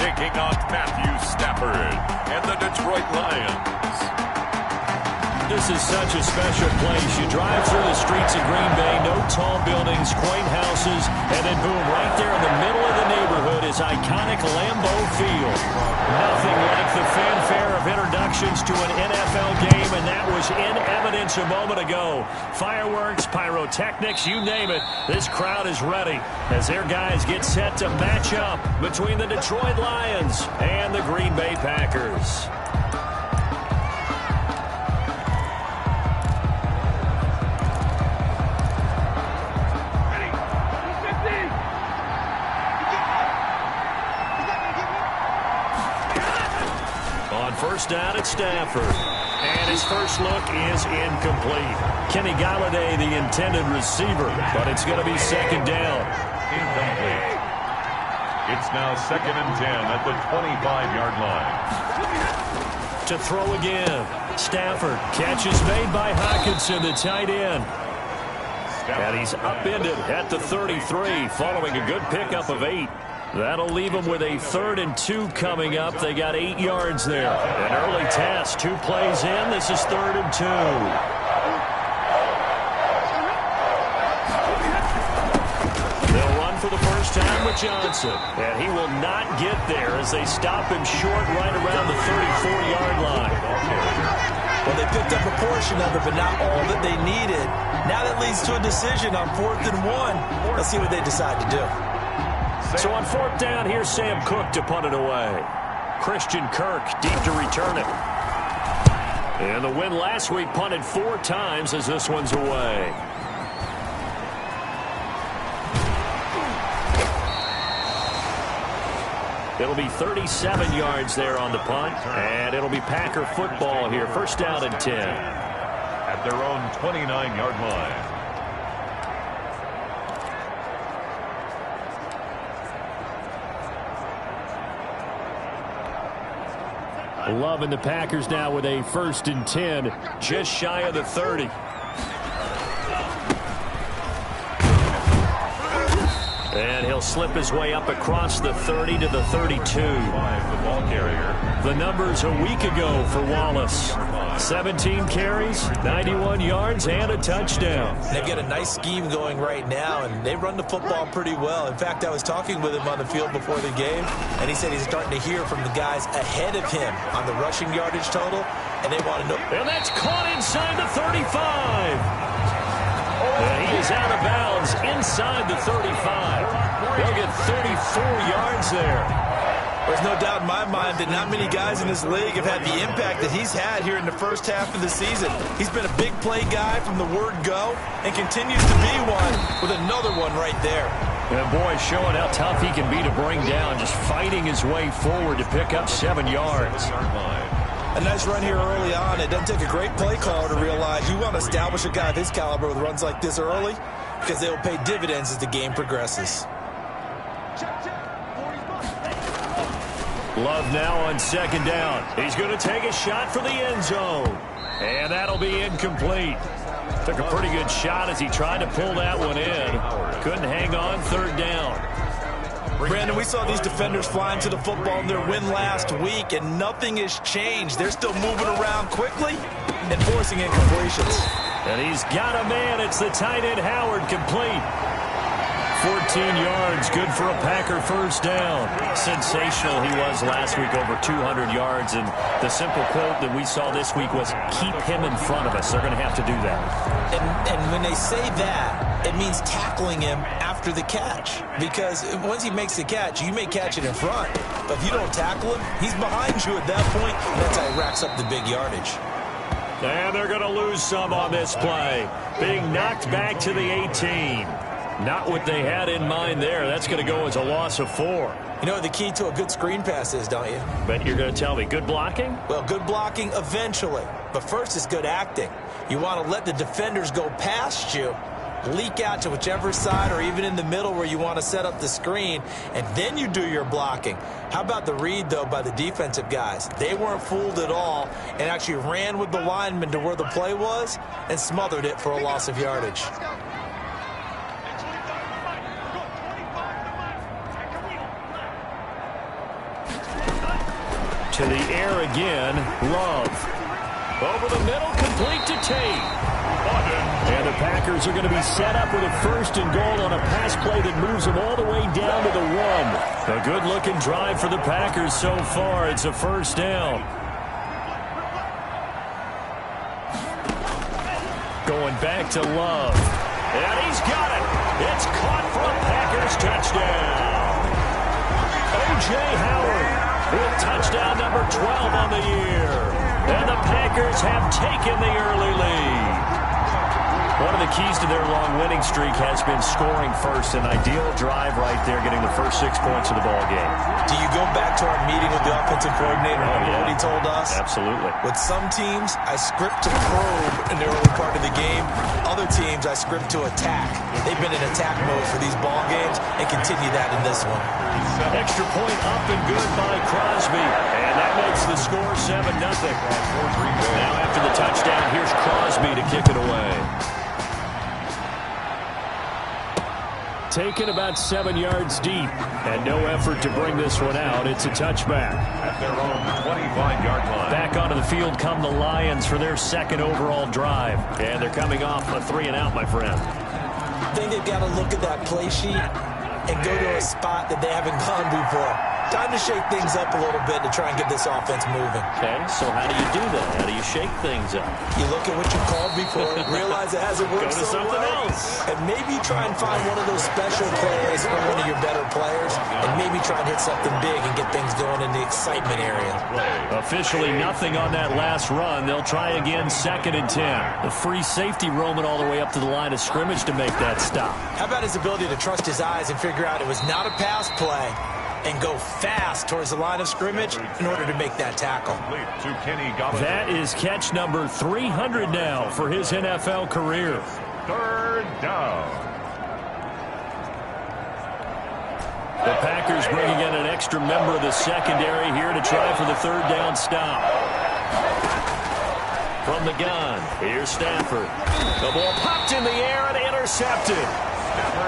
taking on Matthew Stafford and the Detroit Lions. This is such a special place. You drive through the streets of Green Bay, no tall buildings, quaint houses, and then boom, right there in the middle of the neighborhood is iconic Lambeau Field. Nothing like the fanfare of introductions to an NFL game, and that was in evidence a moment ago. Fireworks, pyrotechnics, you name it. This crowd is ready as their guys get set to match up between the Detroit Lions and the Green Bay Packers. First down at Stafford. And his first look is incomplete. Kenny Galladay, the intended receiver, but it's going to be second down. Incomplete. It's now 2nd and 10 at the 25-yard line. To throw again. Stafford. Catch is made by Hockenson, the tight end. And he's upended at the 33 following a good pickup of 8. That'll leave them with a 3rd and 2 coming up. They got 8 yards there. An early test. 2 plays in. This is 3rd and 2. They'll run for the first time with Johnson. And he will not get there as they stop him short right around the 34-yard line. Well, they picked up a portion of it, but not all that they needed. Now that leads to a decision on 4th and 1. Let's see what they decide to do. So on 4th down, here's Sam Cook to punt it away. Christian Kirk deep to return it. And the win last week punted 4 times as this one's away. It'll be 37 yards there on the punt, and it'll be Packer football here. First down and 10. At their own 29-yard line. Love and the Packers now with a 1st and 10, just shy of the 30. And he'll slip his way up across the 30 to the 32. The ball carrier. The numbers a week ago for Wallace. 17 carries, 91 yards, and a touchdown. They've got a nice scheme going right now, and they run the football pretty well. In fact, I was talking with him on the field before the game, and he said he's starting to hear from the guys ahead of him on the rushing yardage total, and they want to know. And that's caught inside the 35. And he is out of bounds inside the 35. They'll get 34 yards there. There's no doubt in my mind that not many guys in this league have had the impact that he's had here in the first half of the season. He's been a big play guy from the word go and continues to be one with another one right there. And boy, showing how tough he can be to bring down, just fighting his way forward to pick up 7 yards. A nice run here early on. It doesn't take a great play caller to realize you want to establish a guy of his caliber with runs like this early because they will pay dividends as the game progresses. Love now on 2nd down. He's going to take a shot for the end zone. And that'll be incomplete. Took a pretty good shot as he tried to pull that one in. Couldn't hang on 3rd down. Brandon, we saw these defenders flying to the football in their win last week, and nothing has changed. They're still moving around quickly and forcing incompletions. And he's got a man. It's the tight end Howard, complete. 14 yards, good for a Packer first down. Sensational he was last week, over 200 yards. And the simple quote that we saw this week was, keep him in front of us. They're going to have to do that. And when they say that, it means tackling him after the catch. Because once he makes the catch, you may catch it in front. But if you don't tackle him, he's behind you at that point. And that's how he racks up the big yardage. And they're going to lose some on this play. Being knocked back to the 18. Not what they had in mind there. That's going to go as a loss of 4. You know what the key to a good screen pass is, don't you? Bet you're going to tell me. Good blocking? Well, good blocking eventually. But first is good acting. You want to let the defenders go past you, leak out to whichever side or even in the middle where you want to set up the screen, and then you do your blocking. How about the read, though, by the defensive guys? They weren't fooled at all and actually ran with the lineman to where the play was and smothered it for a loss of yardage. To the air again, Love. Over the middle, complete to Tate. And the Packers are going to be set up with a 1st and goal on a pass play that moves them all the way down to the 1. A good-looking drive for the Packers so far. It's a 1st down. Going back to Love. And he's got it. It's caught for a Packers touchdown. O.J. Howard with touchdown number 12 on the year. And the Packers have taken the early lead. One of the keys to their long winning streak has been scoring first. An ideal drive right there, getting the first 6 points of the ball game. Do you go back to our meeting with the offensive coordinator? What he told us? Absolutely. With some teams, I script to probe in the early part of the game. Other teams, I script to attack. They've been in attack mode for these ball games and continue that in this one. Extra point up and good by Crosby. And that makes the score 7-0. Now after the touchdown, here's Crosby to kick it away. Taken about 7 yards deep, and no effort to bring this one out. It's a touchback. At their own 25-yard line. Back onto the field come the Lions for their 2nd overall drive. And they're coming off a 3-and-out, my friend. I think they've got to look at that play sheet and go to a spot that they haven't gone before. Time to shake things up a little bit to try and get this offense moving. Okay, so how do you do that? How do you shake things up? You look at what you called before, realize it hasn't worked Go to so something well, else. and maybe try and find one of those special plays from one of your better players, and maybe try and hit something big and get things going in the excitement area. Officially nothing on that last run. They'll try again, 2nd and 10. The free safety roaming all the way up to the line of scrimmage to make that stop. How about his ability to trust his eyes and figure out it was not a pass play and go fast towards the line of scrimmage in order to make that tackle. That is catch number 300 now for his NFL career. 3rd down. The Packers bringing in an extra member of the secondary here to try for the 3rd down stop. From the gun, here's Stafford. The ball popped in the air and intercepted.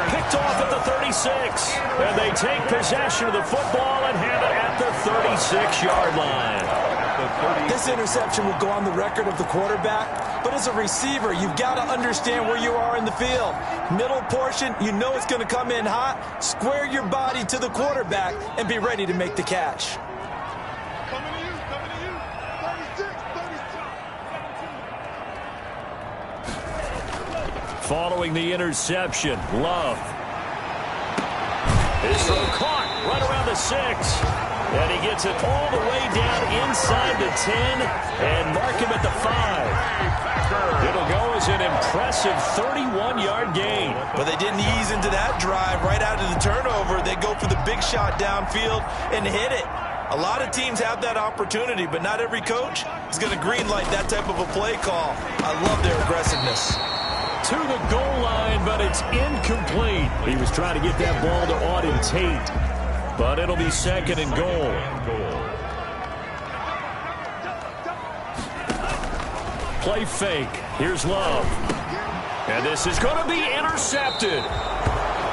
Picked off at the 36. And they take possession of the football and have it at the 36-yard line. This interception will go on the record of the quarterback, but as a receiver, you've got to understand where you are in the field. Middle portion, you know it's going to come in hot. Square your body to the quarterback and be ready to make the catch. Following the interception, Love. His throw caught right around the 6. And he gets it all the way down inside the 10 and mark him at the 5. It'll go as an impressive 31-yard gain. But they didn't ease into that drive right out of the turnover. They go for the big shot downfield and hit it. A lot of teams have that opportunity, but not every coach is going to greenlight that type of a play call. I love their aggressiveness. To the goal line, but it's incomplete. He was trying to get that ball to Auden Tate, but it'll be 2nd and goal. Play fake. Here's Love. And this is going to be intercepted.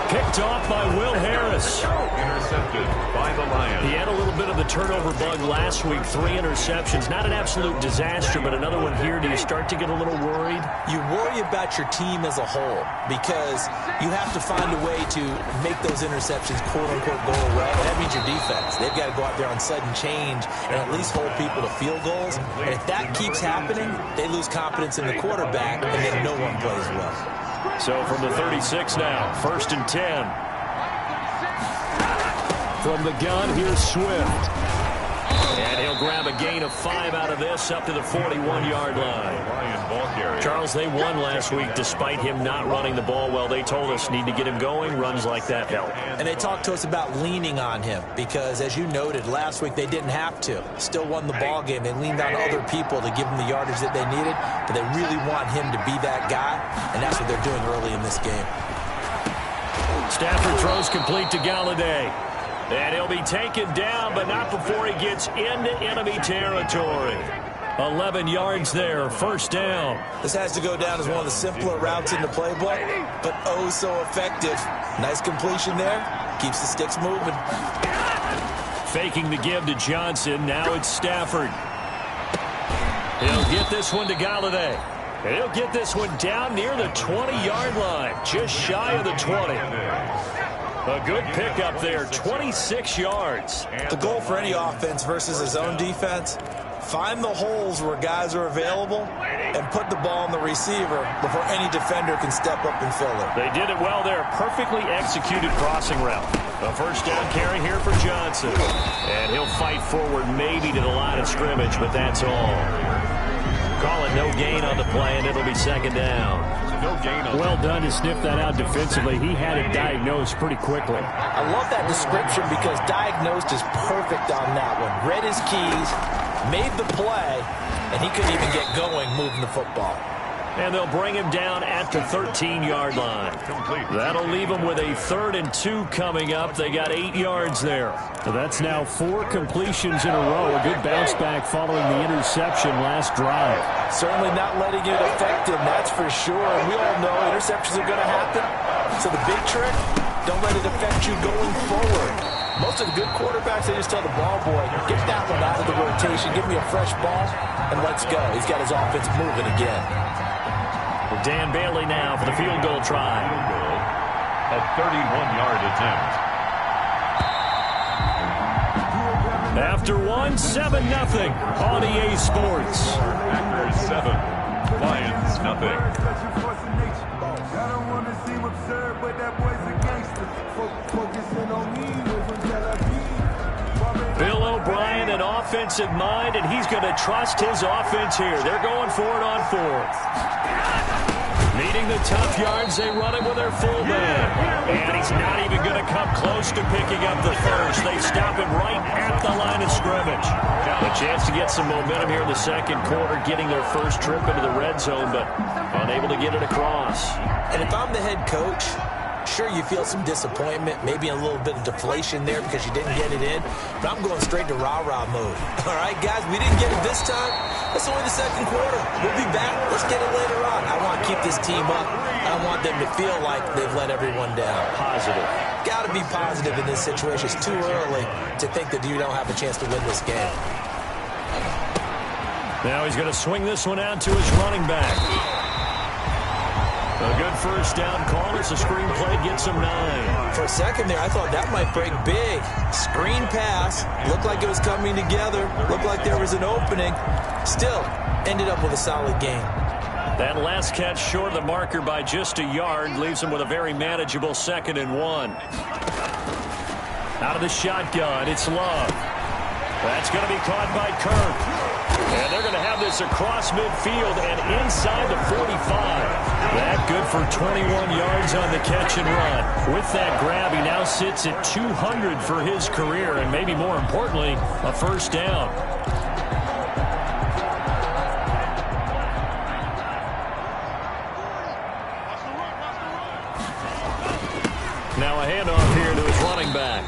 Picked off by Will Harris. Intercepted by the Lions. He had a little bit of the turnover bug last week. 3 interceptions. Not an absolute disaster, but another one here. Do you start to get a little worried? You worry about your team as a whole because you have to find a way to make those interceptions, quote-unquote, go away. And that means your defense. They've got to go out there on sudden change and at least hold people to field goals. And if that keeps happening, they lose confidence in the quarterback, and then no one plays well. So from the 36 now, 1st and 10. From the gun, here's Swift. And he'll grab a gain of 5 out of this up to the 41-yard line. Charles, they won last week despite him not running the ball well. They told us need to get him going. Runs like that help. And they talked to us about leaning on him because, as you noted, last week they didn't have to. Still won the ball game. They leaned on other people to give them the yardage that they needed, but they really want him to be that guy, and that's what they're doing early in this game. Stafford throws complete to Galladay. And he'll be taken down, but not before he gets into enemy territory. 11 yards there, 1st down. This has to go down as one of the simpler routes in the playbook, but oh so effective. Nice completion there. Keeps the sticks moving. Faking the give to Johnson. Now it's Stafford. He'll get this one to Galladay. He'll get this one down near the 20-yard line, just shy of the 20. A good pickup there, 26 yards. The goal for any offense versus his own defense, find the holes where guys are available and put the ball on the receiver before any defender can step up and fill it. They did it well there. Perfectly executed crossing route. A first down carry here for Johnson. And he'll fight forward maybe to the line of scrimmage, but that's all. Call it no gain on the play, and it'll be second down. No gain on well done to sniff that out defensively. He had it diagnosed pretty quickly. I love that description because diagnosed is perfect on that one. Read his keys, made the play, and he couldn't even get going moving the football. And they'll bring him down at the 13-yard line. That'll leave him with a 3rd and 2 coming up. They got 8 yards there. So that's now 4 completions in a row. A good bounce back following the interception last drive. Certainly not letting it affect him, that's for sure. And we all know interceptions are going to happen. So the big trick, don't let it affect you going forward. Most of the good quarterbacks, they just tell the ball boy, get that one out of the rotation, give me a fresh ball, and let's go. He's got his offense moving again. Dan Bailey now for the field goal try. a 31-yard attempt. After 7-0 on EA Sports. Packers 7, Lions nothing. Bill O'Brien, an offensive mind, and he's going to trust his offense here. They're going for it on 4th. Needing the tough yards, they run it with their fullback. And he's not even going to come close to picking up the first. They stop him right at the line of scrimmage. A chance to get some momentum here in the second quarter, getting their first trip into the red zone, but unable to get it across. And if I'm the head coach, sure, you feel some disappointment, maybe a little bit of deflation there because you didn't get it in, but I'm going straight to rah-rah mode. All right, guys, we didn't get it this time. That's only the second quarter. We'll be back. Let's get it later on. I want to keep this team up. I want them to feel like they've let everyone down. Positive. Got to be positive in this situation. It's too early to think that you don't have a chance to win this game. Now he's going to swing this one out to his running back. A good first down call as the screen play gets him 9. For a second there, I thought that might break big. Screen pass. Looked like it was coming together. Looked like there was an opening. Still, ended up with a solid game. That last catch short of the marker by just a yard leaves him with a very manageable 2nd and 1. Out of the shotgun, it's Love. That's going to be caught by Kirk. And they're going to have this across midfield and inside the 45. That good for 21 yards on the catch and run. With that grab, he now sits at 200 for his career, and maybe more importantly, a first down. Now a handoff here to his running back.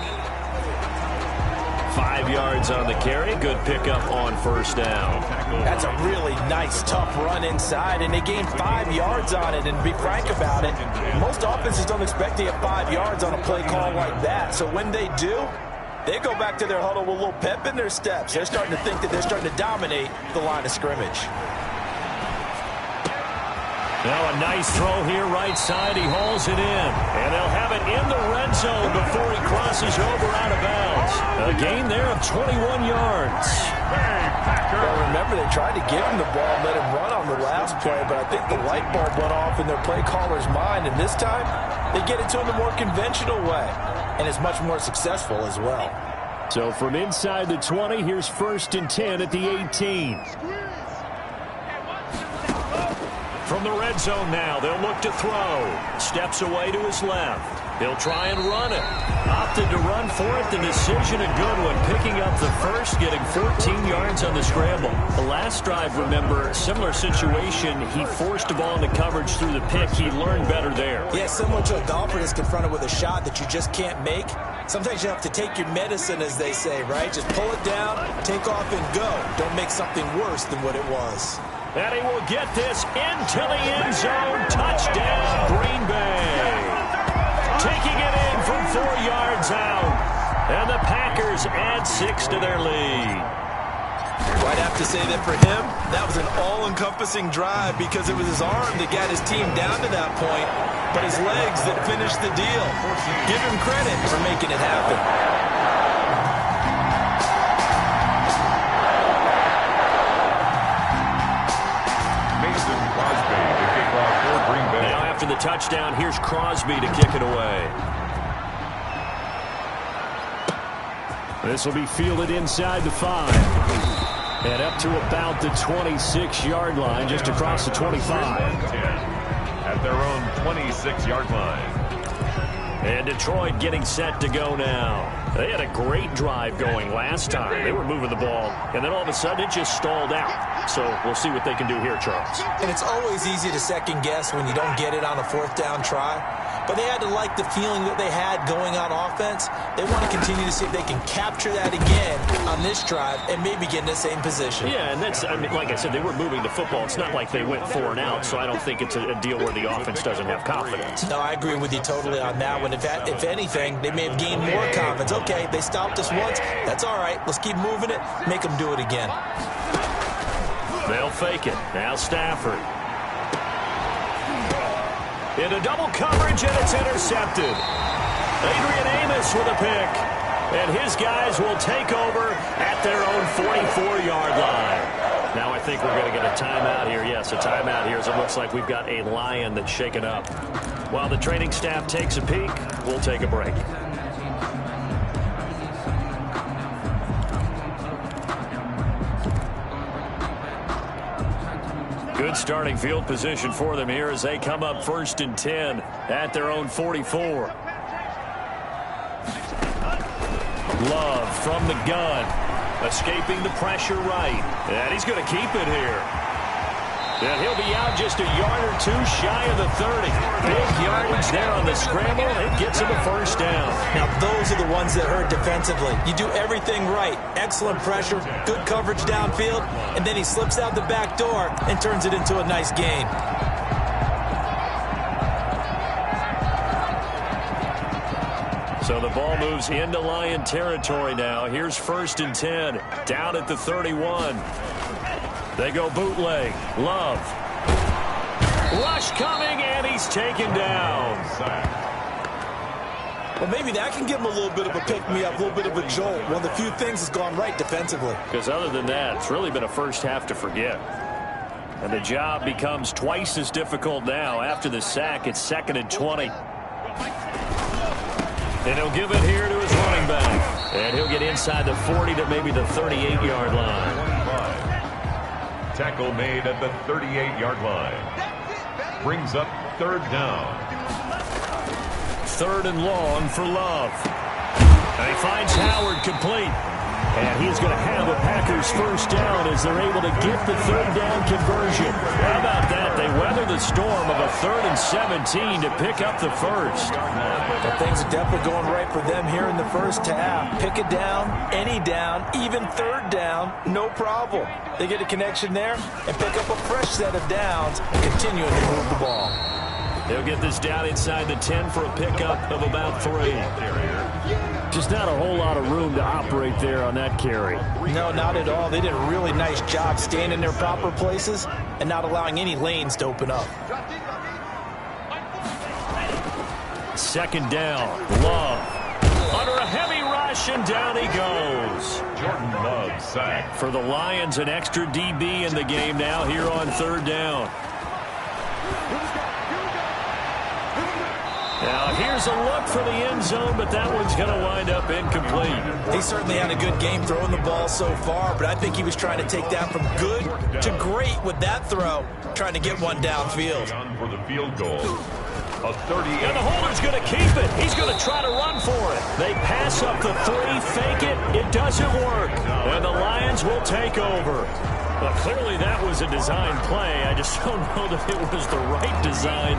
5 yards on the carry. Good pickup on first down. That's a really nice, tough run inside, and they gained 5 yards on it. And to be frank about it, most offenses don't expect to get 5 yards on a play call like that. So when they do, they go back to their huddle with a little pep in their steps. They're starting to think that they're starting to dominate the line of scrimmage. Now a nice throw here right side. He hauls it in. And they'll have it in the red zone before he crosses over out of bounds. A gain there of 21 yards. Well, remember, they tried to give him the ball and let him run on the last play, but I think the light bulb went off in their play caller's mind, and this time they get it to him the more conventional way, and it's much more successful as well. So from inside the 20, here's 1st and 10 at the 18. From the red zone now, they'll look to throw. Steps away to his left. He'll try and run it. Opted to run for it. The decision a good one. Picking up the first, getting 14 yards on the scramble. The last drive, remember, similar situation. He forced the ball into coverage through the pick. He learned better there. Yeah, similar to a golfer that's confronted with a shot that you just can't make. Sometimes you have to take your medicine, as they say, right? Just pull it down, take off, and go. Don't make something worse than what it was. And he will get this into the end zone. Touchdown, Green Bay. Taking it in from 4 yards out. And the Packers Packers add 6 to their lead. Well, I'd have to say that for him, that was an all-encompassing drive because it was his arm that got his team down to that point, but his legs that finished the deal. Give him credit for making it happen. Mason Crosby to kick off for Green Bay. Now after the touchdown, here's Crosby to kick it away. This will be fielded inside the 5. And up to about the 26-yard line, just across the 25. At their own 26-yard line. And Detroit getting set to go now. They had a great drive going last time. They were moving the ball, and then all of a sudden it just stalled out. So we'll see what they can do here, Charles. And it's always easy to second guess when you don't get it on a 4th down try. But they had to like the feeling that they had going on offense. They want to continue to see if they can capture that again on this drive and maybe get in the same position. Yeah, and that's, I mean, like I said, they were moving the football. It's not like they went 4 and out, so I don't think it's a deal where the offense doesn't have confidence. No, I agree with you totally on that one. If anything, they may have gained more confidence. Okay, they stopped us once. That's all right. Let's keep moving it. Make them do it again. They'll fake it. Now Stafford. Into double coverage, and it's intercepted. Adrian Amos with a pick. And his guys will take over at their own 44-yard line. Now I think we're going to get a timeout here. Yes, a timeout here as it looks like we've got a Lion that's shaken up. While the training staff takes a peek, we'll take a break. Good starting field position for them here as they come up 1st and 10 at their own 44. Love from the gun, escaping the pressure right, and he's going to keep it here. And he'll be out just a yard or 2 shy of the 30. Big yardage there on the scramble. It gets him a 1st down. Now, those are the ones that hurt defensively. You do everything right. Excellent pressure, good coverage downfield, and then he slips out the back door and turns it into a nice gain. So the ball moves into Lion territory now. Here's 1st and 10, down at the 31. They go bootleg. Love. Rush coming, and he's taken down. Well, maybe that can give him a little bit of a pick-me-up, a little bit of a jolt. One of the few things that's gone right defensively. Because other than that, it's really been a first half to forget. And the job becomes twice as difficult now. After the sack, it's 2nd and 20. And he'll give it here to his running back. And he'll get inside the 40 to maybe the 38-yard line. Tackle made at the 38-yard line. Brings up 3rd down. 3rd and long for Love. And he finds Howard complete. And he's going to have a Packers 1st down as they're able to get the 3rd down conversion. How about that? They weather the storm of a 3rd and 17 to pick up the 1st. Well, things are definitely going right for them here in the 1st half. Pick it down, any down, even 3rd down, no problem. They get a connection there and pick up a fresh set of downs and continue to move the ball. They'll get this down inside the 10 for a pickup of about 3. Just not a whole lot of room to operate there on that carry. No, not at all. They did a really nice job staying in their proper places and not allowing any lanes to open up. 2nd down. Love. Under a heavy rush, and down he goes. Jordan Love sacked. For the Lions, an extra DB in the game now here on 3rd down. Now, here's a look for the end zone, but that one's going to wind up incomplete. He certainly had a good game throwing the ball so far, but I think he was trying to take that from good to great with that throw, trying to get one downfield. For the field goal. A 30. And the holder's going to keep it. He's going to try to run for it. They pass up the 3, fake it. It doesn't work. And the Lions will take over. But clearly that was a design play. I just don't know that it was the right design.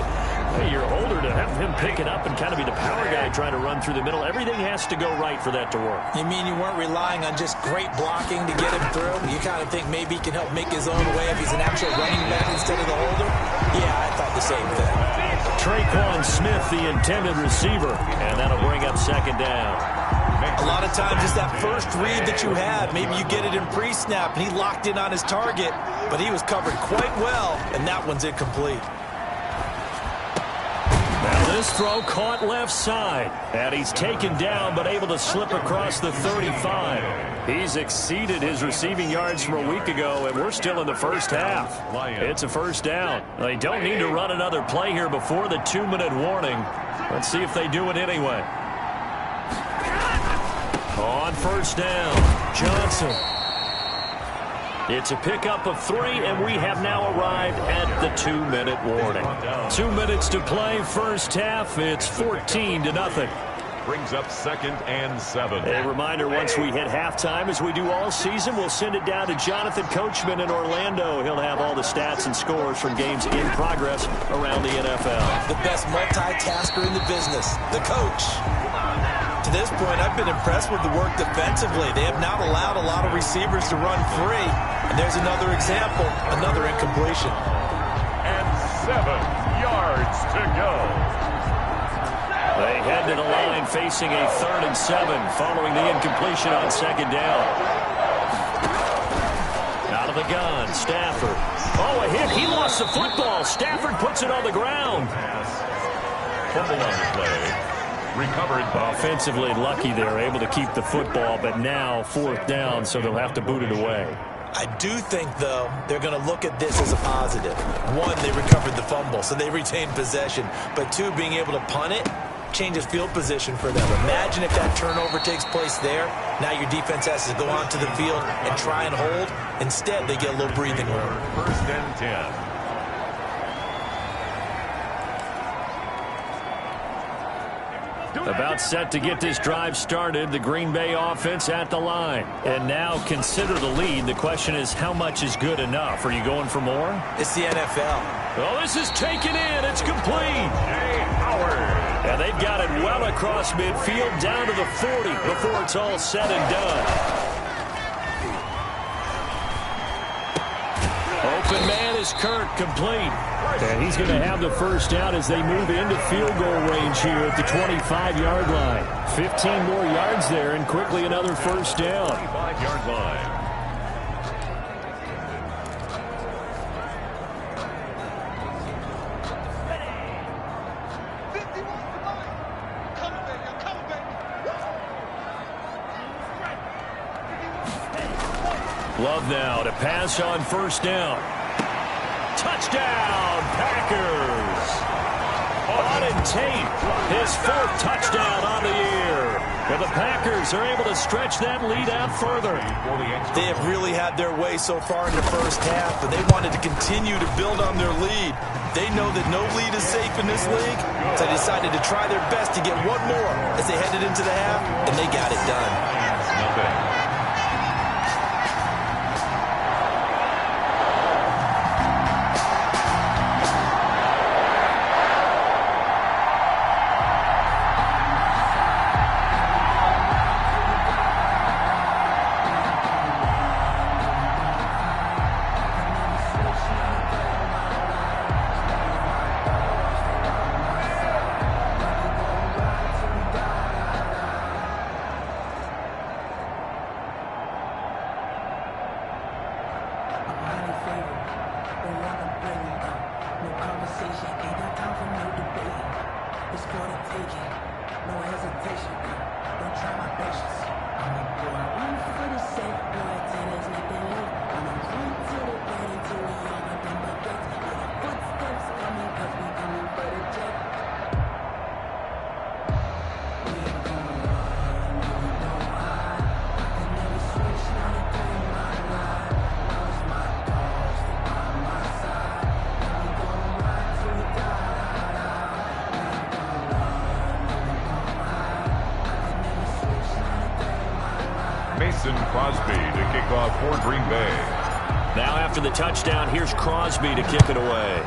Hey, your holder to have him pick it up and kind of be the power guy trying to run through the middle. Everything has to go right for that to work. You mean you weren't relying on just great blocking to get him through? You kind of think maybe he can help make his own way if he's an actual running back instead of the holder? Yeah, I thought the same thing. Traquan Smith, the intended receiver, and that'll bring up 2nd down. A lot of times it's that first read that you had. Maybe you get it in pre-snap, and he locked in on his target, but he was covered quite well, and that one's incomplete. Now this throw caught left side, and he's taken down but able to slip across the 35. He's exceeded his receiving yards from a week ago, and we're still in the first half. It's a first down. They don't need to run another play here before the 2-minute warning. Let's see if they do it anyway. On first down, Johnson. It's a pickup of 3, and we have now arrived at the 2-minute warning. 2 minutes to play, first half. It's 14-0. Brings up 2nd and 7. A reminder, once we hit halftime, as we do all season, we'll send it down to Jonathan Coachman in Orlando. He'll have all the stats and scores from games in progress around the NFL. The best multitasker in the business, the coach. To this point, I've been impressed with the work defensively. They have not allowed a lot of receivers to run free. And there's another example, another incompletion. And 7 yards to go. They head to the line facing a 3rd and 7 following the incompletion on 2nd down. Out of the gun, Stafford. Oh, a hit. He lost the football. Stafford puts it on the ground. Fumble on the play. Recovered. Offensively lucky they're able to keep the football, but now 4th down, so they'll have to boot it away. I do think, though, they're going to look at this as a positive. 1, they recovered the fumble, so they retained possession. But 2, being able to punt it changes field position for them. Imagine if that turnover takes place there. Now your defense has to go onto the field and try and hold. Instead, they get a little breathing room. 1st and 10. About set to get this drive started, the Green Bay offense at the line. And now consider the lead. The question is, how much is good enough? Are you going for more? It's the NFL. Oh, this is taken in. It's complete. Jay Howard. And they've got it well across midfield down to the 40 before it's all said and done. Open man is Kirk, complete. And he's going to have the first down as they move into field goal range here at the 25-yard line. 15 more yards there and quickly another first down. 25-yard line. Love now to pass on first down. Touchdown, Packers. Auden Tate, his 4th touchdown on the year. And the Packers are able to stretch that lead out further. They have really had their way so far in the first half, but they wanted to continue to build on their lead. They know that no lead is safe in this league, so they decided to try their best to get one more as they headed into the half, and they got it done. Nothing. Crosby to kick off for Green Bay. Now after the touchdown, here's Crosby to kick it away.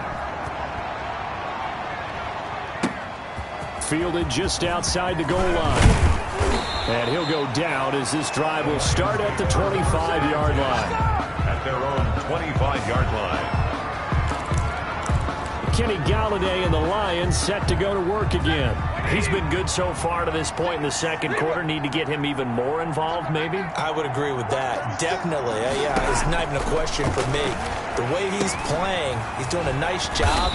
Fielded just outside the goal line. And he'll go down as this drive will start at the 25-yard line. At their own 25-yard line. Kenny Galladay and the Lions set to go to work again. He's been good so far to this point in the second quarter. Need to get him even more involved, maybe? I would agree with that. Definitely. Yeah, it's not even a question for me. The way he's playing, he's doing a nice job.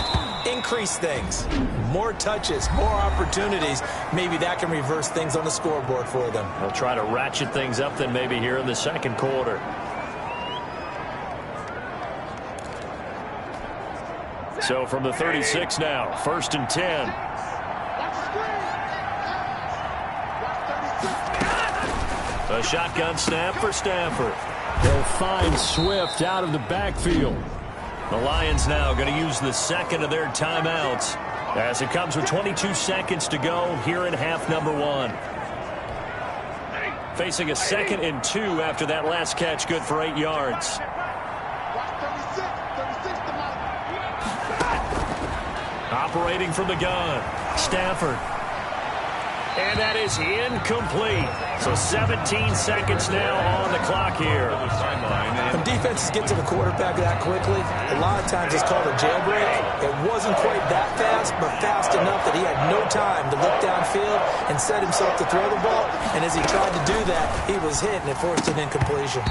Increase things. More touches, more opportunities. Maybe that can reverse things on the scoreboard for them. They'll try to ratchet things up then maybe here in the second quarter. So from the 36 now, 1st and 10. A shotgun snap for Stafford. They'll find Swift out of the backfield. The Lions now going to use the second of their timeouts as it comes with 22 seconds to go here in half number 1. Facing a 2nd and 2 after that last catch, good for 8 yards. Operating from the gun, Stafford. And that is incomplete. So 17 seconds now on the clock here. When defenses get to the quarterback that quickly, a lot of times it's called a jailbreak. It wasn't quite that fast, but fast enough that he had no time to look downfield and set himself to throw the ball. And as he tried to do that, he was hit, and it forced an incompletion.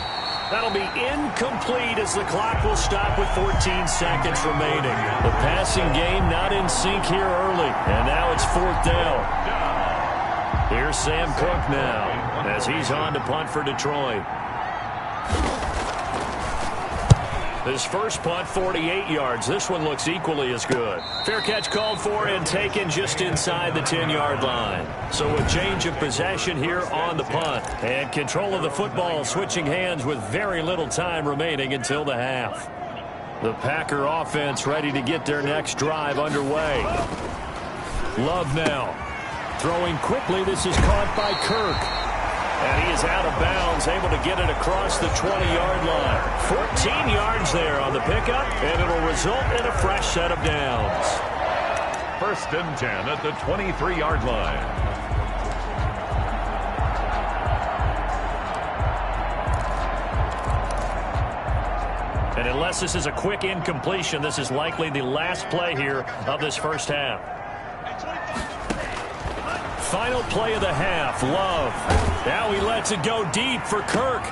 That'll be incomplete as the clock will stop with 14 seconds remaining. The passing game not in sync here early, and now it's 4th down. Here's Sam Cook now as he's on to punt for Detroit. His first punt, 48 yards. This one looks equally as good. Fair catch called for and taken just inside the 10-yard line. So a change of possession here on the punt. And control of the football switching hands with very little time remaining until the half. The Packer offense ready to get their next drive underway. Love now. Throwing quickly, this is caught by Kirk. And he is out of bounds, able to get it across the 20-yard line. 14 yards there on the pickup, and it'll result in a fresh set of downs. 1st and 10 at the 23-yard line. And unless this is a quick incompletion, this is likely the last play here of this first half. Final play of the half, Love. Now he lets it go deep for Kirk.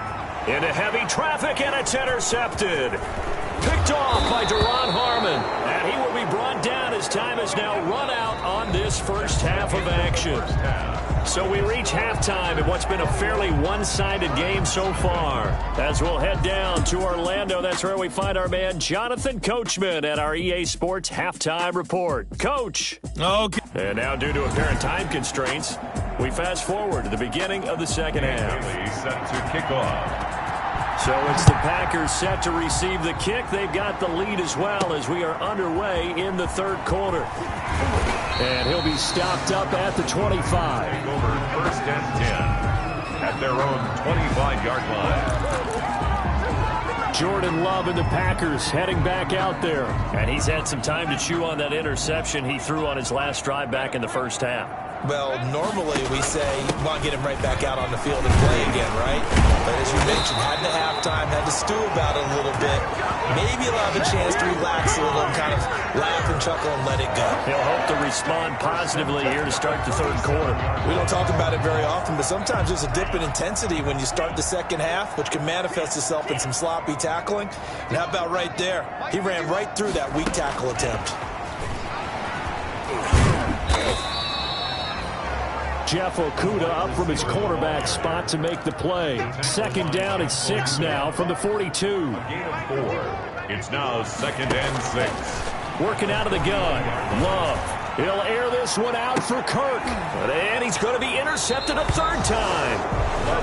Into heavy traffic, and it's intercepted. Picked off by Deron Harmon. And he will be brought down as time has now run out on this first half of action. So we reach halftime in what's been a fairly one-sided game so far. As we'll head down to Orlando, that's where we find our man Jonathan Coachman at our EA Sports Halftime Report. Coach! Okay. And now due to apparent time constraints, we fast forward to the beginning of the second half. Set to kick off. So it's the Packers set to receive the kick. They've got the lead as well as we are underway in the third quarter. And he'll be stopped up at the 25. Over 1st and 10 at their own 25-yard line. Jordan Love and the Packers heading back out there. And he's had some time to chew on that interception he threw on his last drive back in the first half. Well, normally we say you want to get him right back out on the field and play again, right? But as you mentioned, had to halftime, had to stew about it a little bit. Maybe he'll have a chance to relax a little and kind of laugh and chuckle and let it go. He'll hope to respond positively here to start the third quarter. We don't talk about it very often, but sometimes there's a dip in intensity when you start the second half, which can manifest itself in some sloppy tackling. And how about right there? He ran right through that weak tackle attempt. Jeff Okudah up from his cornerback spot to make the play. 2nd down and 6 now from the 42. Gain of 4. It's now 2nd and 6. Working out of the gun. Love. He'll air this one out for Kirk. And he's going to be intercepted a third time.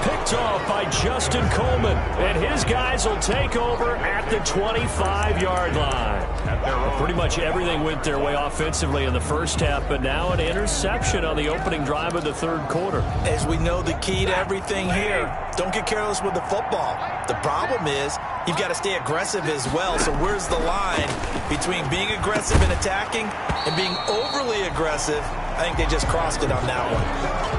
Picked off by Justin Coleman. And his guys will take over at the 25-yard line. Pretty much everything went their way offensively in the first half, but now an interception on the opening drive of the third quarter. As we know, the key to everything here, don't get careless with the football. The problem is you've got to stay aggressive as well. So where's the line between being aggressive and attacking and being overly aggressive? I think they just crossed it on that one.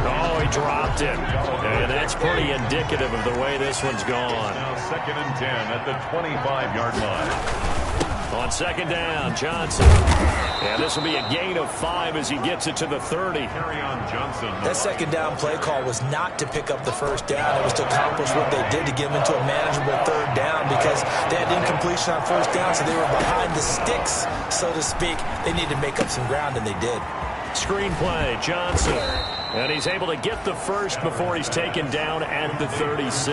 Oh, he dropped it. And that's pretty indicative of the way this one's gone. Now 2nd and 10 at the 25-yard line. On second down, Johnson. And this will be a gain of 5 as he gets it to the 30. Carry on Johnson. That second down play call was not to pick up the first down. It was to accomplish what they did to get them into a manageable third down because they had incompletion on first down, so they were behind the sticks, so to speak. They needed to make up some ground, and they did. Screen play, Johnson. And he's able to get the first before he's taken down at the 36.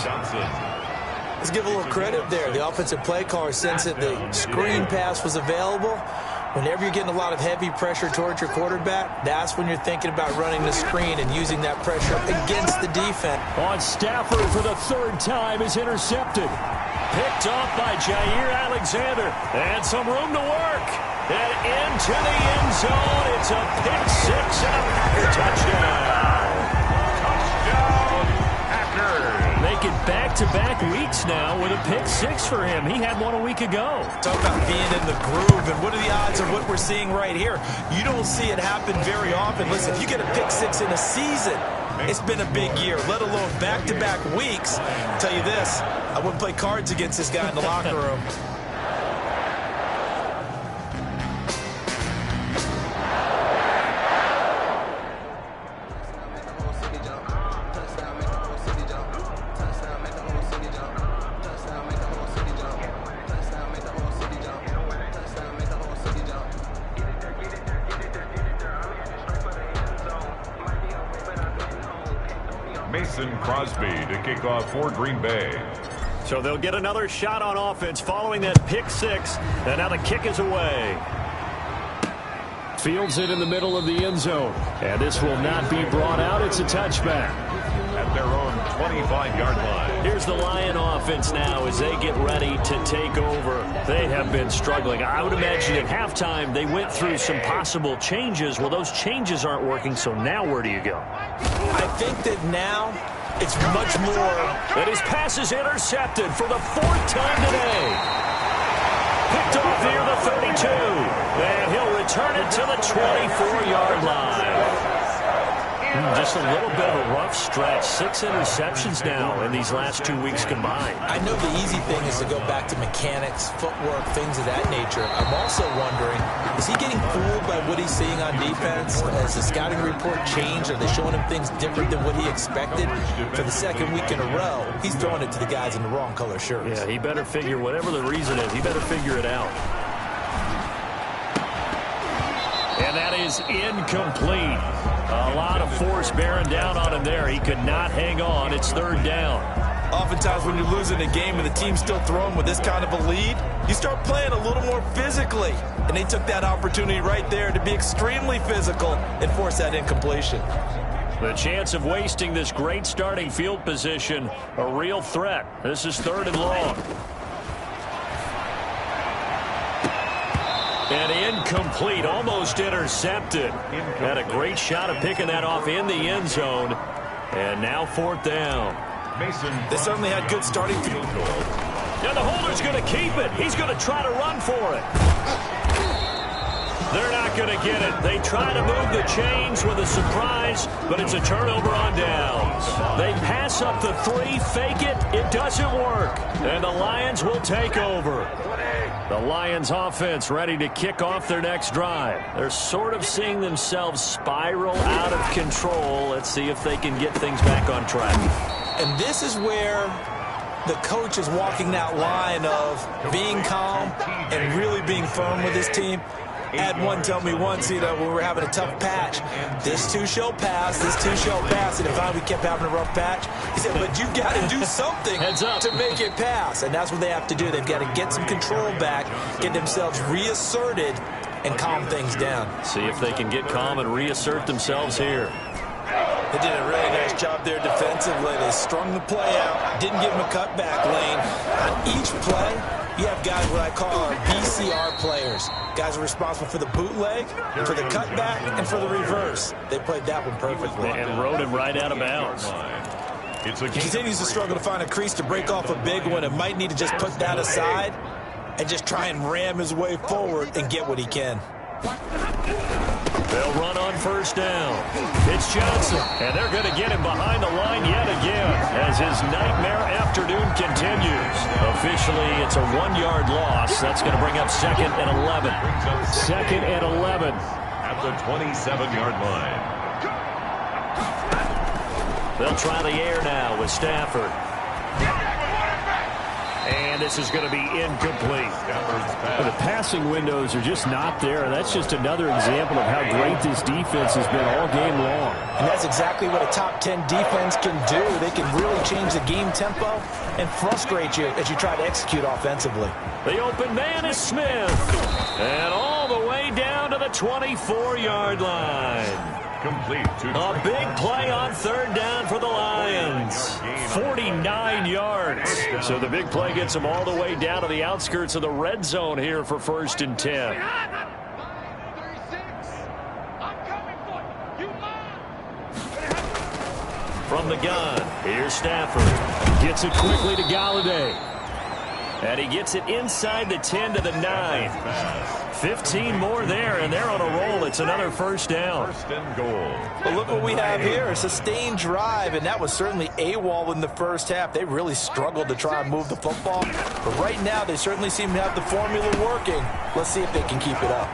Johnson. Let's give a little credit there. The offensive play caller sensed that the screen pass was available. Whenever you're getting a lot of heavy pressure towards your quarterback, that's when you're thinking about running the screen and using that pressure against the defense. On Stafford for the third time is intercepted. Picked off by Jair Alexander. And some room to work. And into the end zone. It's a pick six and a Packer touchdown. Touchdown, Packers. Make it back-to-back weeks now with a pick six for him. He had one a week ago. Talk about being in the groove, and what are the odds of what we're seeing right here? You don't see it happen very often. Listen, if you get a pick six in a season, it's been a big year, let alone back-to-back weeks. I'll tell you this, I wouldn't play cards against this guy in the locker room. Crosby to kick off for Green Bay. So they'll get another shot on offense following that pick six. And now the kick is away. Fields it in the middle of the end zone. And this will not be brought out. It's a touchback. At their own 25-yard line. Here's the Lion offense now as they get ready to take over. They have been struggling. I would imagine at halftime they went through some possible changes. Well, those changes aren't working, so now where do you go? I think that now it's much more. And his pass is intercepted for the fourth time today. Picked off near the 32. And he'll return it to the 24-yard line. Just a little bit of a rough stretch. 6 interceptions now in these last 2 weeks combined. I know the easy thing is to go back to mechanics, footwork, things of that nature. I'm also wondering, is he getting fooled by what he's seeing on defense? Has the scouting report changed? Are they showing him things different than what he expected? For the second week in a row, he's throwing it to the guys in the wrong color shirts. Yeah, he better figure, whatever the reason is, he better figure it out. And that is incomplete. A lot of force bearing down on him there. He could not hang on. It's third down. Oftentimes when you're losing a game and the team's still throwing with this kind of a lead, you start playing a little more physically. And they took that opportunity right there to be extremely physical and force that incompletion. The chance of wasting this great starting field position, a real threat. This is third and long. And incomplete, almost intercepted. Had a great shot of picking that off in the end zone. And now fourth down. They certainly had good starting field goal. And the holder's going to keep it. He's going to try to run for it. They're not going to get it. They try to move the chains with a surprise, but it's a turnover on downs. They pass up the 3, fake it. It doesn't work. And the Lions will take over. The Lions offense ready to kick off their next drive. They're sort of seeing themselves spiral out of control. Let's see if they can get things back on track. And this is where the coach is walking that line of being calm and really being firm with his team. I had one tell me once, when we were having a tough patch, this too shall pass, this too shall pass. And if we kept having a rough patch, he said, but you got to do something to make it pass. And that's what they have to do. They've got to get some control back, get themselves reasserted, and calm things down. See if they can get calm and reassert themselves here. They did a really nice job there defensively. They strung the play out, didn't give them a cutback lane. On each play, you have guys what I call our BCR players. Guys are responsible for the bootleg, for the cutback, and for the reverse. They played that one perfectly. And rode him right out of bounds. He continues to struggle to find a crease to break off a big one and might need to just put that aside and just try and ram his way forward and get what he can. They'll run on first down. It's Johnson, and they're going to get him behind the line yet again as his nightmare afternoon continues. Officially, it's a 1-yard loss. That's going to bring up 2nd and 11. 2nd and 11. At the 27-yard line. They'll try the air now with Stafford. And this is going to be incomplete. The passing windows are just not there. That's just another example of how great this defense has been all game long. And that's exactly what a top 10 defense can do. They can really change the game tempo and frustrate you as you try to execute offensively. The open man is Smith. And all the way down to the 24-yard line. Complete to a big play on 3rd down for the Lions. 49 yards. So the big play gets them all the way down to the outskirts of the red zone here for 1st and 10. From the gun, here's Stafford. Gets it quickly to Galladay. And he gets it inside the 10 to the 9. 15 more there, and they're on a roll. It's another 1st down. 1st and goal. But look what we have here, a sustained drive, and that was certainly AWOL in the first half. They really struggled to try and move the football. But right now, they certainly seem to have the formula working. Let's see if they can keep it up.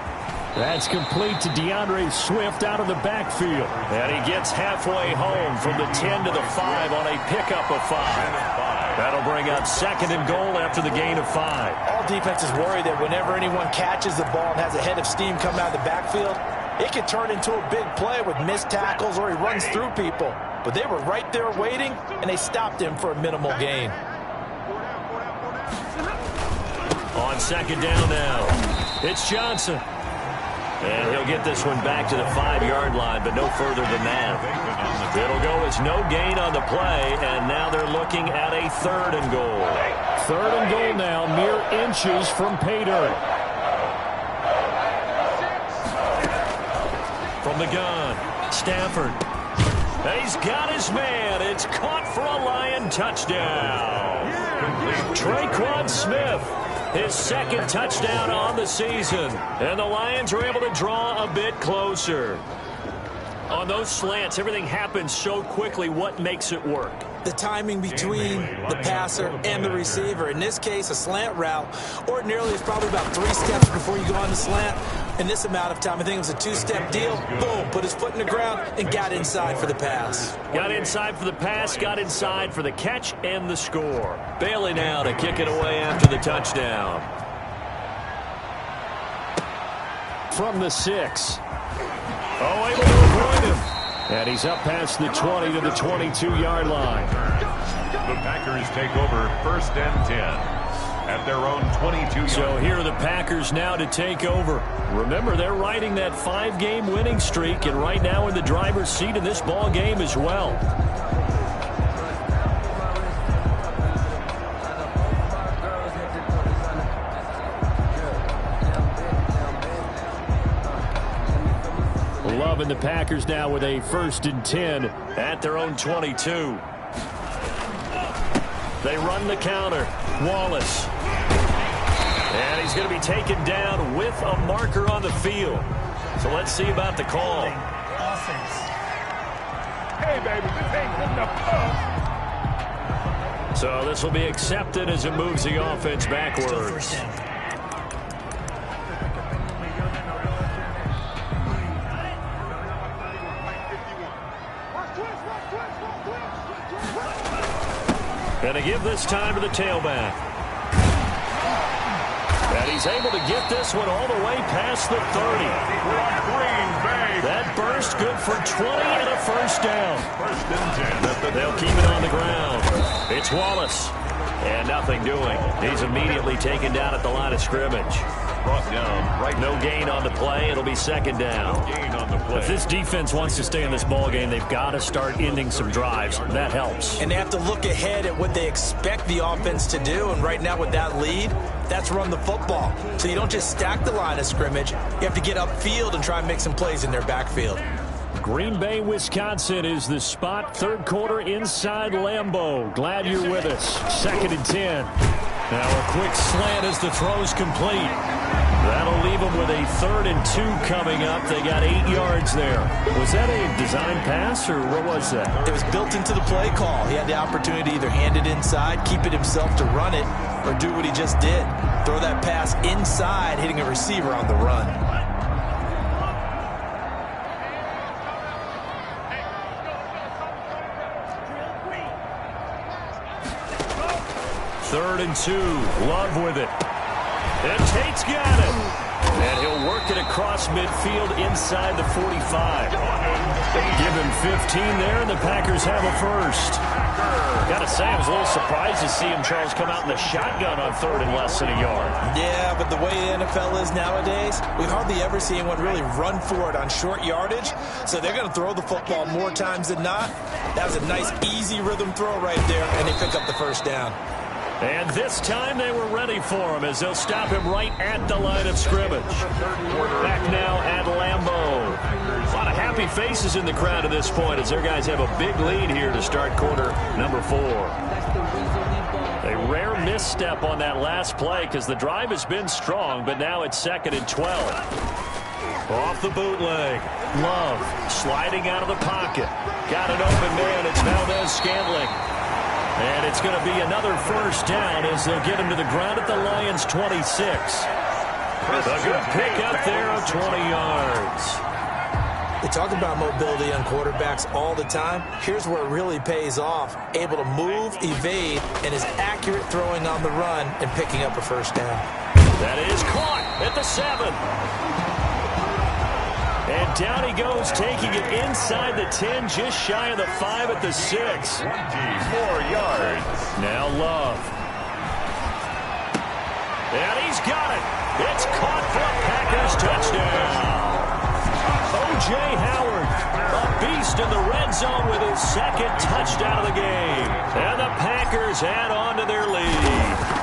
That's complete to DeAndre Swift out of the backfield. And he gets halfway home from the 10 to the 5 on a pickup of 5. That'll bring up 2nd and goal after the gain of 5. All defenses worry that whenever anyone catches the ball and has a head of steam come out of the backfield, it can turn into a big play with missed tackles or he runs through people. But they were right there waiting, and they stopped him for a minimal gain. On 2nd down now, it's Johnson. And he'll get this one back to the 5-yard line, but no further than that. It'll go as no gain on the play, and now they're looking at a 3rd and goal. 3rd and goal now, mere inches from pay dirt. From the gun, Stafford. He's got his man. It's caught for a Lion touchdown. Traquan Smith. His 2nd touchdown on the season. And the Lions are able to draw a bit closer. On those slants, everything happens so quickly. What makes it work? The timing between the passer and the receiver. In this case, a slant route ordinarily is probably about 3 steps before you go on the slant. In this amount of time, I think it was a 2-step deal. Boom, put his foot in the ground and got inside for the pass. Got inside for the pass, got inside for the catch and the score. Bailey now to kick it away after the touchdown. From the 6. Oh, able to avoid him. And he's up past the 20 to the 22-yard line. The Packers take over 1st and 10 at their own 22-yard. So here are the Packers now to take over. Remember, they're riding that 5-game winning streak, and right now in the driver's seat in this ball game as well. Loving the Packers now with a 1st and 10 at their own 22. They run the counter. Wallace. And he's going to be taken down with a marker on the field. So let's see about the call. Hey, baby, this ain't good enough. So this will be accepted as it moves the offense backwards. And to give this time to the tailback. And he's able to get this one all the way past the 30. That burst good for 20 and a 1st down. 1st and 10. They'll keep it on the ground. It's Wallace. And nothing doing. He's immediately taken down at the line of scrimmage. Brought down. Right. No gain on the play. It'll be 2nd down. No gain on the play. If this defense wants to stay in this ball game, they've got to start ending some drives. That helps. And they have to look ahead at what they expect the offense to do. And right now with that lead, that's run the football. So you don't just stack the line of scrimmage. You have to get upfield and try and make some plays in their backfield. Green Bay, Wisconsin is the spot. 3rd quarter inside Lambeau. Glad you're with us. 2nd and 10. Now a quick slant as the throw's complete. That'll leave them with a 3rd and 2 coming up. They got 8 yards there. Was that a design pass, or what was that? It was built into the play call. He had the opportunity to either hand it inside, keep it himself to run it, or do what he just did. Throw that pass inside, hitting a receiver on the run. Third and 2. Love with it. And Tate's got it. And he'll work it across midfield inside the 45. Give him 15 there, and the Packers have a first. Gotta say, I was a little surprised to see him, Charles, come out in the shotgun on 3rd and less than a yard. Yeah, but the way the NFL is nowadays, we hardly ever see anyone really run for it on short yardage. So they're going to throw the football more times than not. That was a nice, easy rhythm throw right there, and they pick up the first down. And this time they were ready for him as they'll stop him right at the line of scrimmage. Back now at Lambeau. A lot of happy faces in the crowd at this point as their guys have a big lead here to start quarter number 4. A rare misstep on that last play because the drive has been strong, but now it's 2nd and 12. Off the bootleg. Love sliding out of the pocket. Got an open man. It's Valdez-Scantling. And it's going to be another first down as they'll get him to the ground at the Lions' 26. A good pickup there of 20 yards. They talk about mobility on quarterbacks all the time. Here's where it really pays off. Able to move, evade, and is accurate throwing on the run and picking up a first down. That is caught at the 7. And down he goes, taking it inside the 10, just shy of the 5 at the 6. 24 yards. Now Love. And he's got it. It's caught for a Packers touchdown. O.J. Howard, a beast in the red zone with his 2nd touchdown of the game. And the Packers add on to their lead.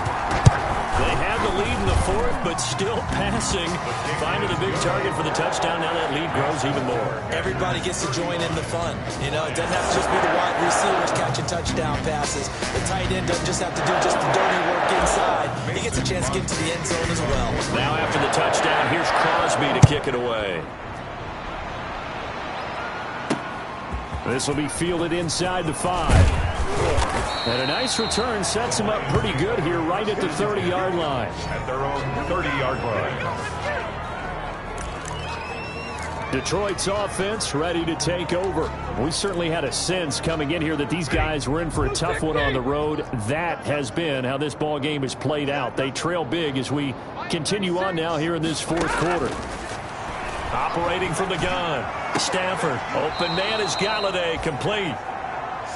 They had the lead in the 4th, but still passing. Finding the big target for the touchdown. Now that lead grows even more. Everybody gets to join in the fun. You know, it doesn't have to just be the wide receivers catching touchdown passes. The tight end doesn't just have to do just the dirty work inside. He gets a chance to get into the end zone as well. Now after the touchdown, here's Crosby to kick it away. This will be fielded inside the 5. And a nice return sets him up pretty good here right at the 30-yard line. At their own 30-yard line. Detroit's offense ready to take over. We certainly had a sense coming in here that these guys were in for a tough one on the road. That has been how this ball game has played out. They trail big as we continue on now here in this 4th quarter. Operating from the gun. Stafford. Open man is Galladay. Complete.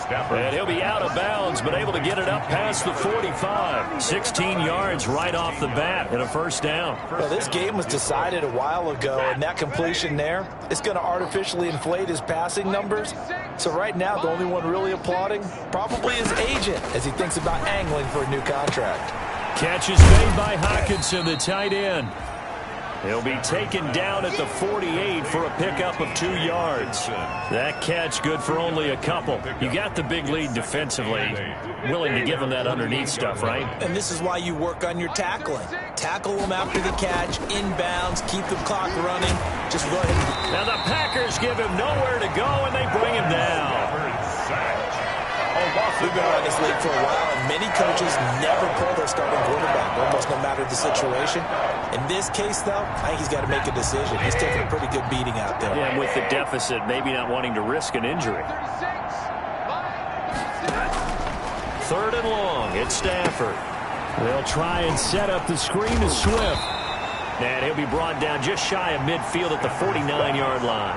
And he'll be out of bounds, but able to get it up past the 45. 16 yards right off the bat and a first down. Well, this game was decided a while ago, and that completion there is going to artificially inflate his passing numbers. So right now, the only one really applauding probably his agent as he thinks about angling for a new contract. Catch is made by Hockenson, the tight end. He'll be taken down at the 48 for a pickup of 2 yards. That catch good for only a couple. You got the big lead defensively. Willing to give him that underneath stuff, right? And this is why you work on your tackling. Tackle them after the catch, inbounds, keep the clock running. Just go ahead. Now the Packers give him nowhere to go, and they bring him down. We've been around this league for a while, and many coaches never pull their starting quarterback, almost no matter the situation. In this case, though, I think he's got to make a decision. He's taking a pretty good beating out there. Yeah, and with the deficit, maybe not wanting to risk an injury. 3rd and long, it's Stafford. They'll try and set up the screen to Swift. And he'll be brought down just shy of midfield at the 49-yard line.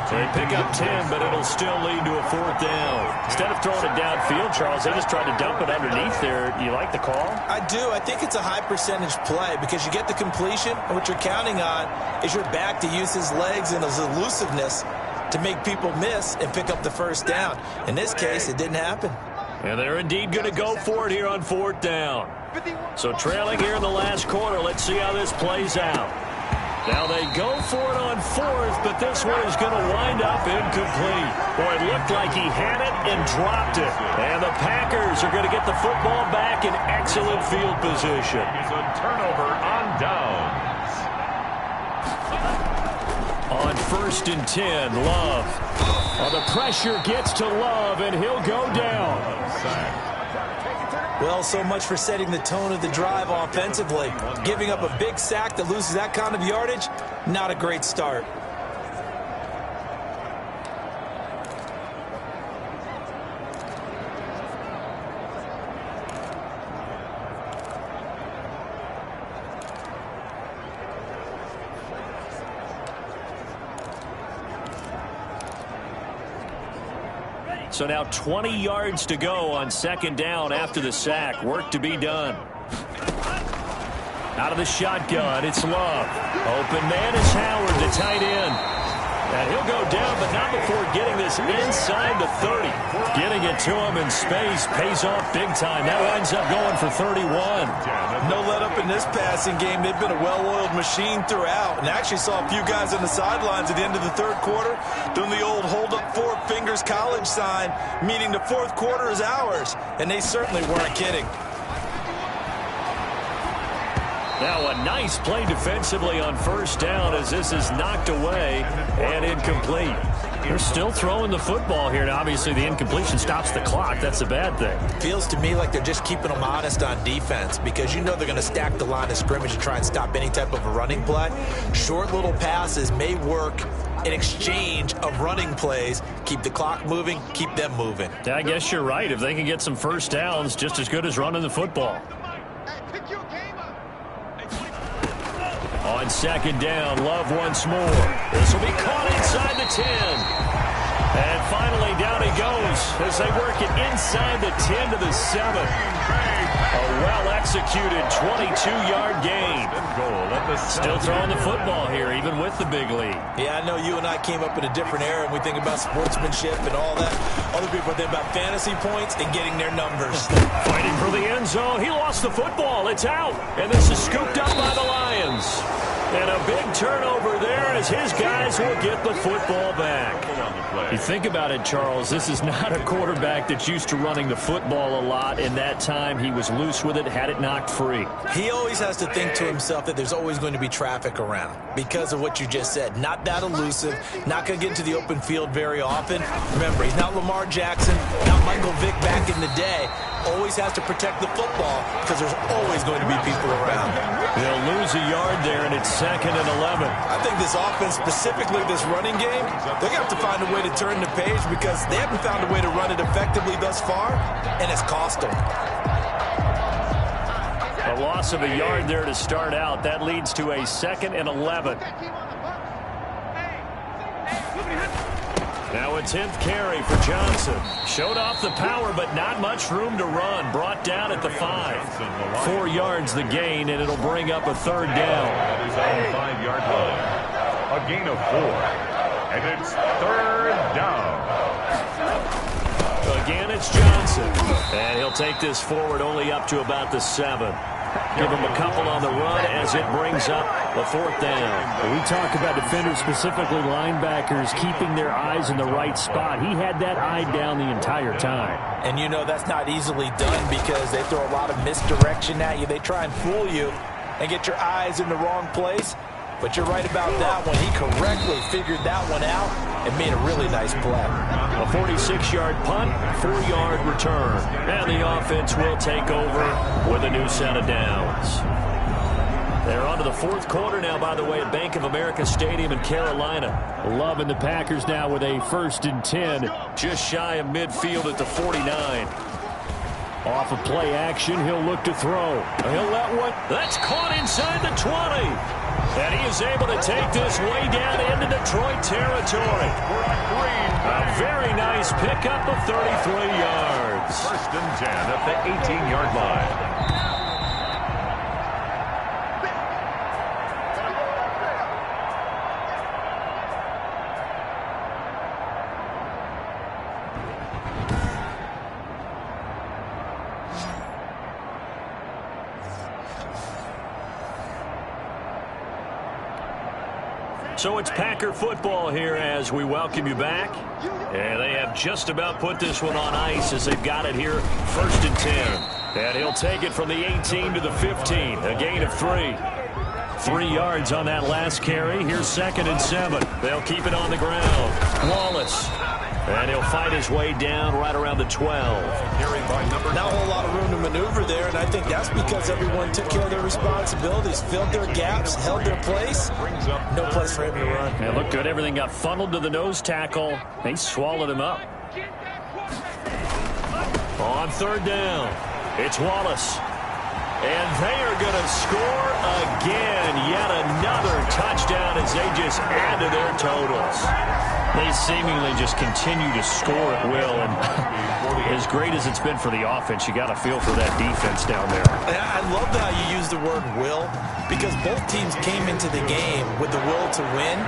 They pick up 10, but it'll still lead to a 4th down. Instead of throwing it downfield, Charles, they just tried to dump it underneath there. Do you like the call? I do. I think it's a high-percentage play because you get the completion, and what you're counting on is your back to use his legs and his elusiveness to make people miss and pick up the first down. In this case, it didn't happen. And they're indeed going to go for it here on 4th down. So trailing here in the last quarter, let's see how this plays out. Now they go for it on 4th, but this one is going to wind up incomplete. Boy, it looked like he had it and dropped it. And the Packers are going to get the football back in excellent field position. It's a turnover on downs. 1st and 10. Love. Oh, the pressure gets to Love, and he'll go down. Well, so much for setting the tone of the drive offensively. Giving up a big sack that loses that kind of yardage, not a great start. So now 20 yards to go on 2nd down after the sack. Work to be done. Out of the shotgun, it's Love. Open man is Howard, the tight end. And he'll go down, but not before getting this inside the 30. Getting it to him in space pays off big time. That winds up going for 31. No let up in this passing game. They've been a well-oiled machine throughout. And actually saw a few guys on the sidelines at the end of the 3rd quarter doing the old hold up 4 fingers college sign, meaning the 4th quarter is ours. And they certainly weren't kidding. Now a nice play defensively on 1st down as this is knocked away and incomplete. They're still throwing the football here. Now, obviously, the incompletion stops the clock. That's a bad thing. Feels to me like they're just keeping them honest on defense because you know they're going to stack the line of scrimmage and try and stop any type of a running play. Short little passes may work in exchange of running plays. Keep the clock moving, keep them moving. Yeah, I guess you're right. If they can get some 1st downs, just as good as running the football. On 2nd down, Love once more. This will be caught inside the 10. And finally, down he goes as they work it inside the 10 to the 7. A well-executed 22-yard gain. Still throwing the football here, even with the big lead. Yeah, I know you and I came up in a different era, and we think about sportsmanship and all that. Other people think about fantasy points and getting their numbers. Fighting for the end zone. He lost the football. It's out. And this is scooped up by the Lions. And a big turnover there as his guys will get the football back. You think about it, Charles, this is not a quarterback that's used to running the football a lot. In that time, he was loose with it, had it knocked free. He always has to think to himself that there's always going to be traffic around because of what you just said. Not that elusive, not going to get into the open field very often. Remember, he's not Lamar Jackson, not Michael Vick back in the day. Always has to protect the football because there's always going to be people around. They'll lose a yard there, and it's 2nd and 11. I think this offense, specifically this running game, they're going to have to find a way to turn the page because they haven't found a way to run it effectively thus far, and it's cost them. A loss of a yard there to start out. That leads to a 2nd and 11. Now a 10th carry for Johnson. Showed off the power, but not much room to run. Brought down at the 5. 4 yards the gain, and it'll bring up a 3rd down. That is on the 5-yard line. A gain of 4. And it's 3rd down. Again, it's Johnson. And he'll take this forward only up to about the 7. Give him a couple on the run as it brings up the 4th down. We talk about defenders, specifically linebackers, keeping their eyes in the right spot. He had that eye down the entire time. And you know that's not easily done because they throw a lot of misdirection at you. They try and fool you and get your eyes in the wrong place. But you're right about that one. He correctly figured that one out and made a really nice play. A 46-yard punt, 4-yard return. And the offense will take over with a new set of downs. They're on to the 4th quarter now, by the way, at Bank of America Stadium in Carolina. Love and the Packers now with a 1st and 10. Just shy of midfield at the 49. Off of play action, he'll look to throw. He'll let one. That's caught inside the 20. And he is able to take this way down into Detroit territory. A very nice pickup of 33 yards. 1st and 10 at the 18-yard line. So it's Packer football here as we welcome you back. And they have just about put this one on ice as they've got it here, 1st and 10. And he'll take it from the 18 to the 15, a gain of 3. 3 yards on that last carry. Here's 2nd and 7. They'll keep it on the ground. Wallace. And he'll fight his way down right around the 12. Not a whole lot of room to maneuver there, and I think that's because everyone took care of their responsibilities, filled their gaps, held their place. No place for him to run. And look good. Everything got funneled to the nose tackle. They swallowed him up. On 3rd down, it's Wallace. And they are going to score again. Yet another touchdown as they just add to their totals. They seemingly just continue to score at will. And as great as it's been for the offense, you got to feel for that defense down there. I love how you use the word will, because both teams came into the game with the will to win.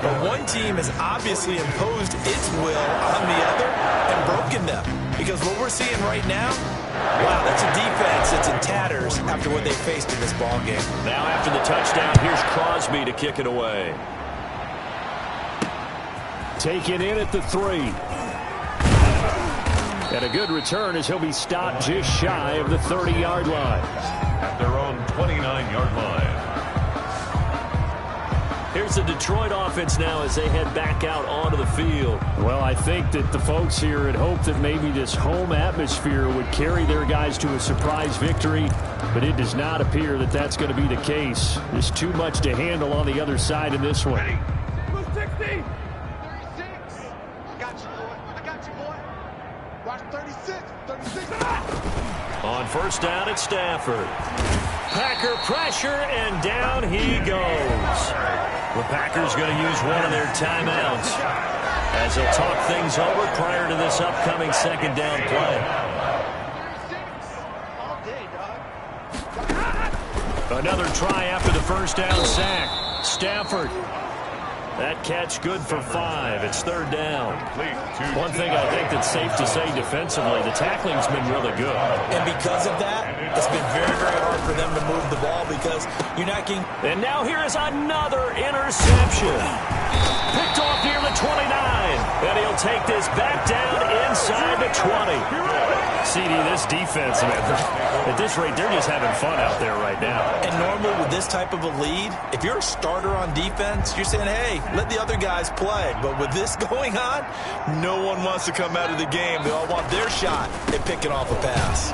But one team has obviously imposed its will on the other and broken them. Because what we're seeing right now, wow, that's a defense that's in tatters after what they faced in this ball game. Now after the touchdown, here's Crosby to kick it away. Taken in at the 3. And a good return as he'll be stopped just shy of the 30-yard line. At their own 29-yard line. Here's the Detroit offense now as they head back out onto the field. Well, I think that the folks here had hoped that maybe this home atmosphere would carry their guys to a surprise victory, but it does not appear that that's going to be the case. There's too much to handle on the other side in this one. 60. On 1st down, it's Stafford. Packer pressure, and down he goes. The Packers going to use one of their timeouts as they'll talk things over prior to this upcoming 2nd down play. Another try after the 1st down sack. Stafford. That catch good for 5. It's 3rd down. One thing I think that's safe to say defensively, the tackling's been really good. And because of that, it's been very, very hard for them to move the ball because you're not getting... And now here is another interception. Picked off near the 29. And he'll take this back down inside the 20. CD, this defense, man, at this rate, they're just having fun out there right now. And normal with this type of a lead, if you're a starter on defense, you're saying, hey, let the other guys play. But with this going on, no one wants to come out of the game. They all want their shot at picking off a pass.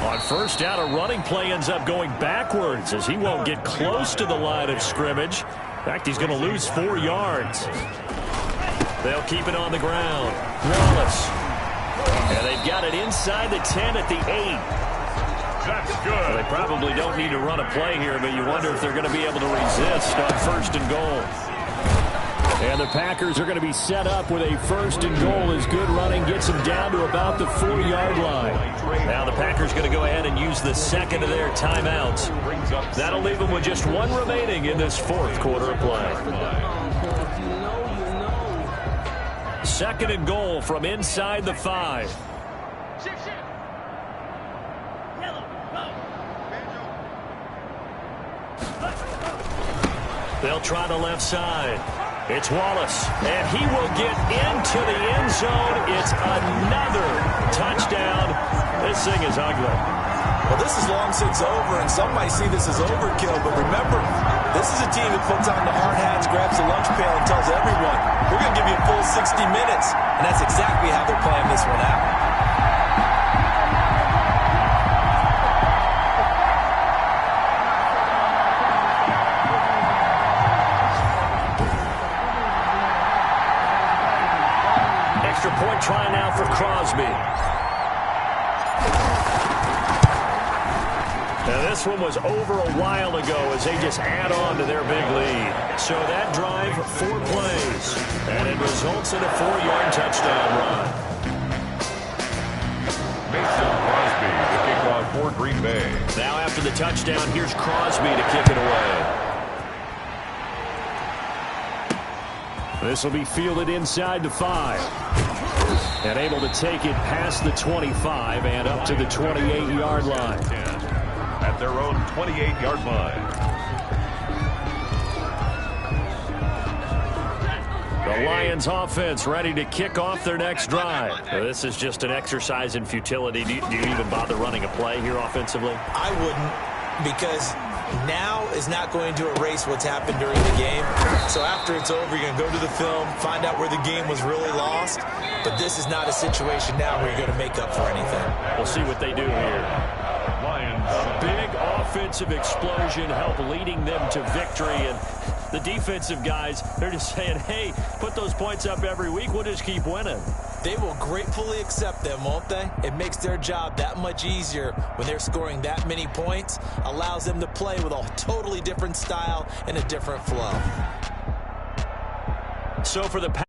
On 1st down, a running play ends up going backwards as he won't get close to the line of scrimmage. In fact, he's going to lose 4 yards. They'll keep it on the ground. Wallace. And they've got it inside the 10 at the 8. That's good. Well, they probably don't need to run a play here, but you wonder if they're going to be able to resist on 1st and goal. And the Packers are going to be set up with a 1st and goal as good running gets them down to about the 4-yard line. Now the Packers going to go ahead and use the 2nd of their timeouts. That'll leave them with just 1 remaining in this 4th quarter of play. 2nd and goal from inside the 5. They'll try the left side. It's Wallace, and he will get into the end zone. It's another touchdown. This thing is ugly. Well, this is long since over, and some might see this as overkill, but remember, this is a team that puts on the hard hats, grabs the lunch pail, and tells everyone, we're going to give you a full 60 minutes, and that's exactly how they're playing this one out. Extra point try now for Crosby. Now this one was over a while ago as they just add on to their big lead. So that drive, 4 plays, and it results in a 4-yard touchdown run. Mason Crosby, the kickoff for Green Bay. Now after the touchdown, here's Crosby to kick it away. This will be fielded inside the 5. And able to take it past the 25 and up to the 28-yard line. At their own 28-yard line. The Lions offense ready to kick off their next drive. This is just an exercise in futility. Do you even bother running a play here offensively? I wouldn't, because now is not going to erase what's happened during the game. So after it's over, you're going to go to the film, find out where the game was really lost. But this is not a situation now where you're going to make up for anything. We'll see what they do here. Lions. A big offensive explosion helped leading them to victory. And the defensive guys, they're just saying, hey, put those points up every week. We'll just keep winning. They will gratefully accept them, won't they? It makes their job that much easier when they're scoring that many points. Allows them to play with a totally different style and a different flow. So for the